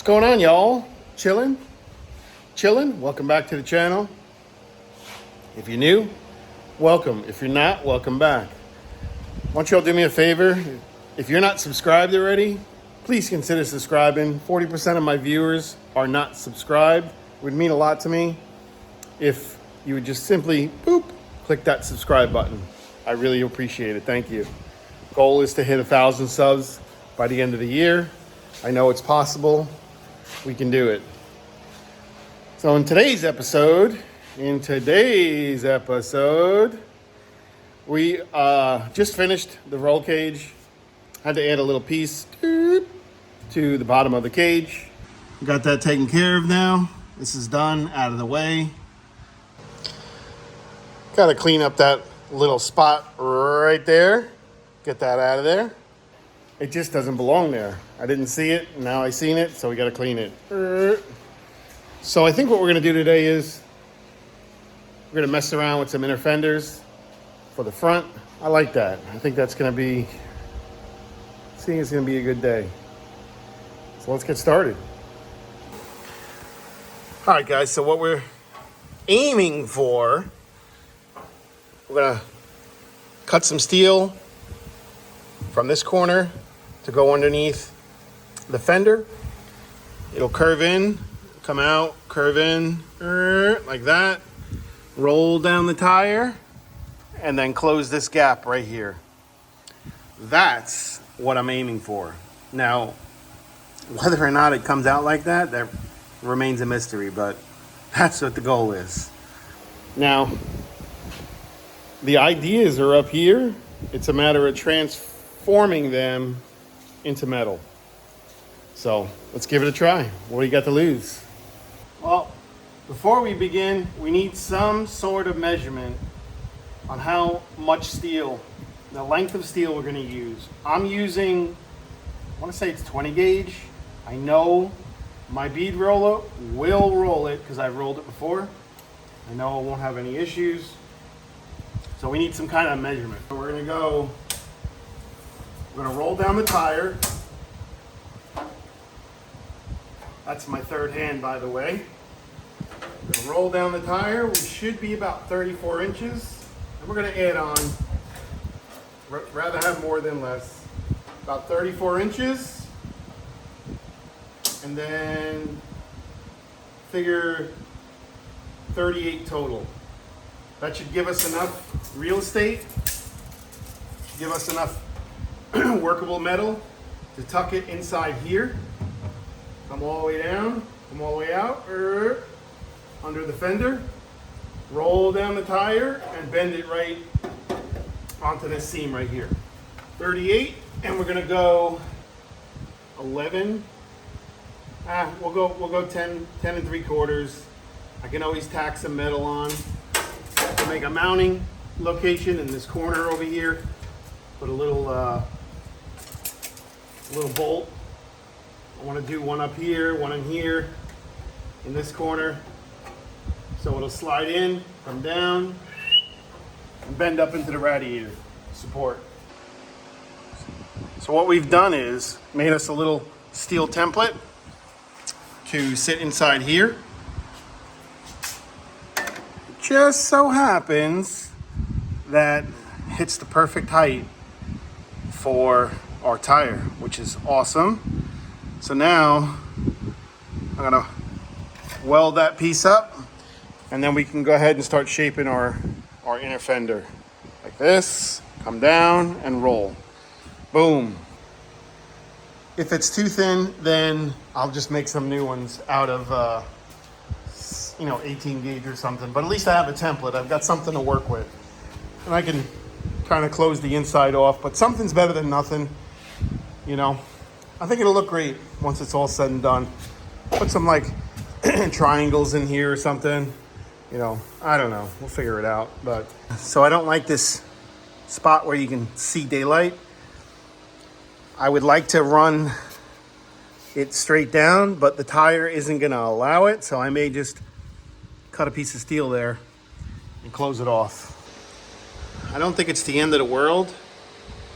going on, y'all? Chilling? Welcome back to the channel. If you're new, welcome. If you're not, welcome back. Why don't y'all do me a favor? If you're not subscribed already, please consider subscribing. 40% of my viewers are not subscribed. It would mean a lot to me if you would just simply, click that subscribe button. I really appreciate it. Thank you. Goal is to hit 1,000 subs by the end of the year. I know it's possible. We can do it. So in today's episode, we just finished the roll cage. Had to add a little piece to the bottom of the cage. Got that taken care of now. This is done, out of the way. Got to clean up that little spot right there. Get that out of there. It just doesn't belong there. I didn't see it, now I seen it, so we got to clean it. So I think what we're going to do today is we're going to mess around with some inner fenders for the front. I like that. I think that's going to be, it's going to be a good day. So let's get started. All right, guys, so what we're aiming for, we're going to cut some steel from this corner to go underneath the fender. It'll curve in, come out, curve in, like that. Roll down the tire, and then close this gap right here. That's what I'm aiming for. Now, whether or not it comes out like that, that remains a mystery, but that's what the goal is. Now, the ideas are up here. It's a matter of transforming them into metal. So let's give it a try. What do you got to lose? Well, before we begin, we need some sort of measurement on how much steel, the length of steel we're going to use. I'm using, I want to say it's 20 gauge. I know my bead roller will roll it because I've rolled it before. I know I won't have any issues. So we need some kind of measurement. So we're going to roll down the tire. That's my third hand, by the way. We're going to roll down the tire. We should be about 34 inches. And we're going to add on, rather have more than less, about 34 inches. And then figure 38 total. That should give us enough real estate, give us enough workable metal to tuck it inside here. Come all the way down, come all the way out, under the fender. Roll down the tire and bend it right onto this seam right here. 38, and we're gonna go 11. We'll go 10 and 3/4. I can always tack some metal on to make a mounting location in this corner over here. Put a little bolt. I want to do one up here, one in here, in this corner. So it'll slide in, come down, and bend up into the radiator support. So what we've done is made us a little steel template to sit inside here. It just so happens that hits the perfect height for our tire, which is awesome. So now I'm gonna weld that piece up, and then we can go ahead and start shaping our inner fender. Like this, come down and roll. Boom. If it's too thin, then I'll just make some new ones out of 18 gauge or something. But at least I have a template. I've got something to work with. And I can kind of close the inside off, but something's better than nothing, I think it'll look great once it's all said and done. Put some like triangles in here or something, I don't know. We'll figure it out. But so I don't like this spot where you can see daylight. I would like to run it straight down, but the tire isn't gonna allow it. So I may just cut a piece of steel there and close it off. I don't think it's the end of the world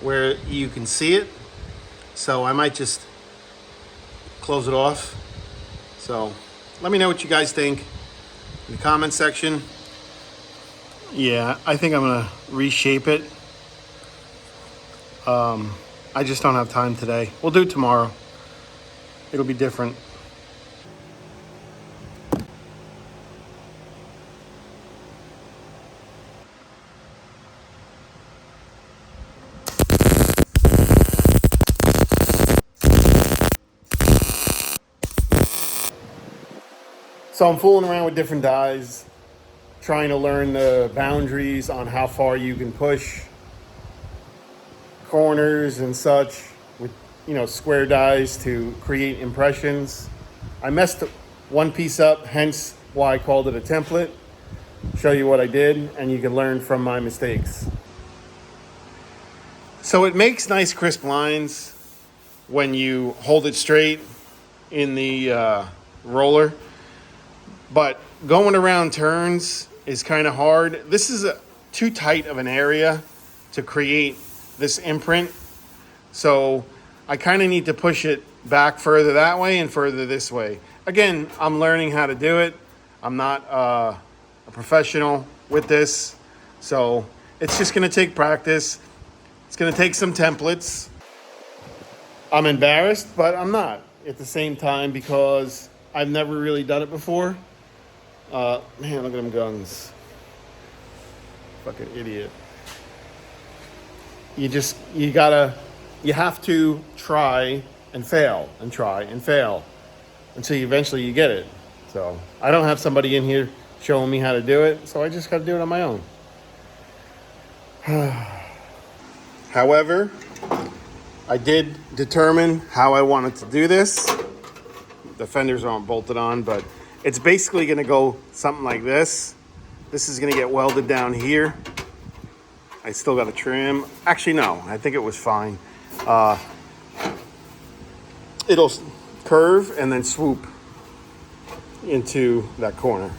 where you can see it. So I might just close it off So let me know what you guys think in the comment section. Yeah, I think I'm gonna reshape it. I just don't have time today. We'll do it tomorrow. It'll be different. So I'm fooling around with different dies, trying to learn the boundaries on how far you can push corners and such with, square dies to create impressions. I messed one piece up, hence why I called it a template. Show you what I did, and you can learn from my mistakes. So it makes nice crisp lines when you hold it straight in the roller, but going around turns is kind of hard. This is too tight of an area to create this imprint, so I kind of need to push it back further that way and further this way. Again, I'm learning how to do it. I'm not a professional with this, so it's just going to take practice. It's going to take some templates. I'm embarrassed, but I'm not at the same time because I've never really done it before. Man, look at them guns. Fucking idiot. You have to try and fail and try and fail until eventually you get it. So I don't have somebody in here showing me how to do it, so I just got to do it on my own. However, I did determine how I wanted to do this. The fenders aren't bolted on, but it's basically going to go something like this. This is going to get welded down here. I still got to trim. Actually, no, I think it was fine. It'll curve and then swoop into that corner.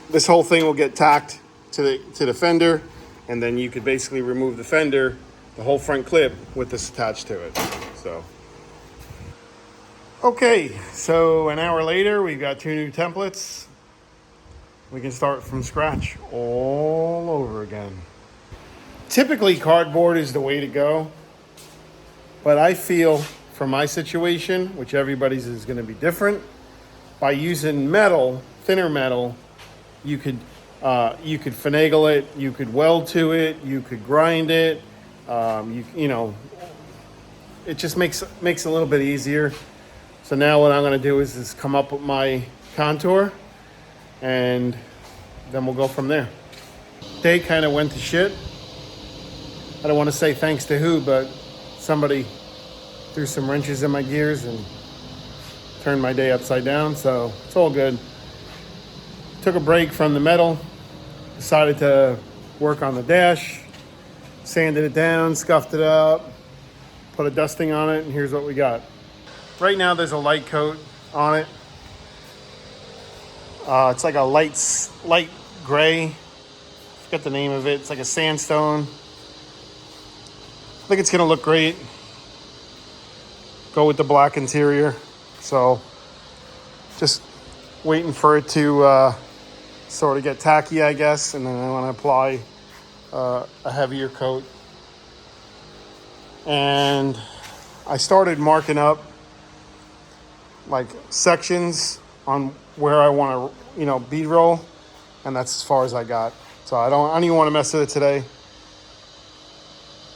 This whole thing will get tacked to the fender, and then you could basically remove the fender, the whole front clip, with this attached to it. So, okay, so an hour later, we've got 2 new templates. We can start from scratch all over again. Typically, cardboard is the way to go, but I feel for my situation, which everybody's is going to be different, by using metal, thinner metal, you could finagle it, you could weld to it, you could grind it. It just makes it a little bit easier. So now what I'm going to do is come up with my contour, and then we'll go from there. Day kind of went to shit. I don't want to say thanks to who, but somebody threw some wrenches in my gears and turned my day upside down, so it's all good. Took a break from the metal, decided to work on the dash, sanded it down, scuffed it up, put a dusting on it, and here's what we got. Right now there's a light coat on it. It's like a light gray. I forget the name of it. It's like a sandstone. I think it's gonna look great. Go with the black interior. So just waiting for it to sort of get tacky, I guess, and then I want to apply a heavier coat. And I started marking up like sections on where I want to, bead roll, and that's as far as I got. So I don't even want to mess with it today.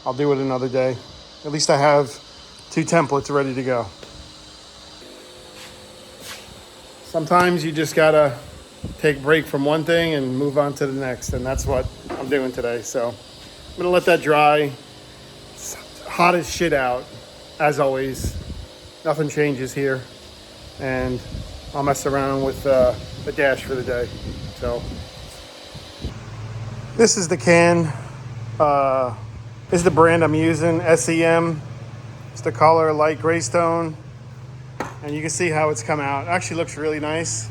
I'll do it another day. At least I have 2 templates ready to go. Sometimes you just gotta take a break from one thing and move on to the next, and that's what I'm doing today. So I'm gonna let that dry. It's hot as shit out, as always. Nothing changes here, and I'll mess around with the dash for the day. So this is the can. This is the brand I'm using, SEM. It's the color light gray stone. And you can see how it's come out. It actually looks really nice.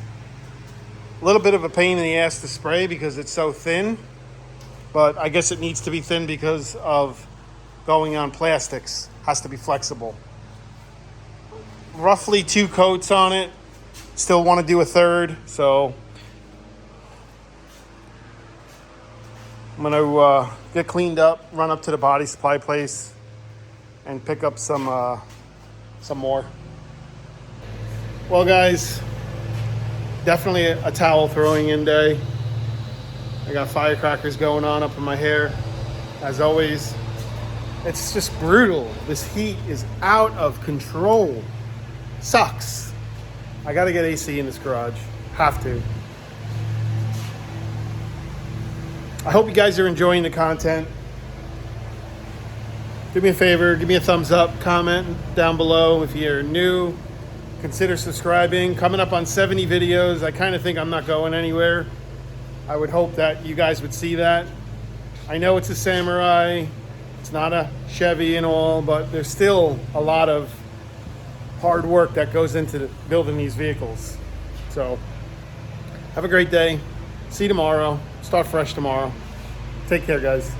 A little bit of a pain in the ass to spray because it's so thin. But I guess it needs to be thin because of going on plastics. Has to be flexible. Roughly 2 coats on it. Still want to do a third, so I'm going to get cleaned up, run up to the body supply place, and pick up some more. Well, guys, definitely a towel throwing in day. I got firecrackers going on up in my hair, as always. It's just brutal. This heat is out of control. Sucks. I gotta get AC in this garage. Have to. I hope you guys are enjoying the content. Do me a favor, give me a thumbs up, comment down below if you're new. Consider subscribing. Coming up on 70 videos. I kind of think I'm not going anywhere. I would hope that you guys would see that. I know it's a Samurai. It's not a Chevy and all, but there's still a lot of hard work that goes into building these vehicles. So have a great day. See you tomorrow. Start fresh tomorrow. Take care, guys.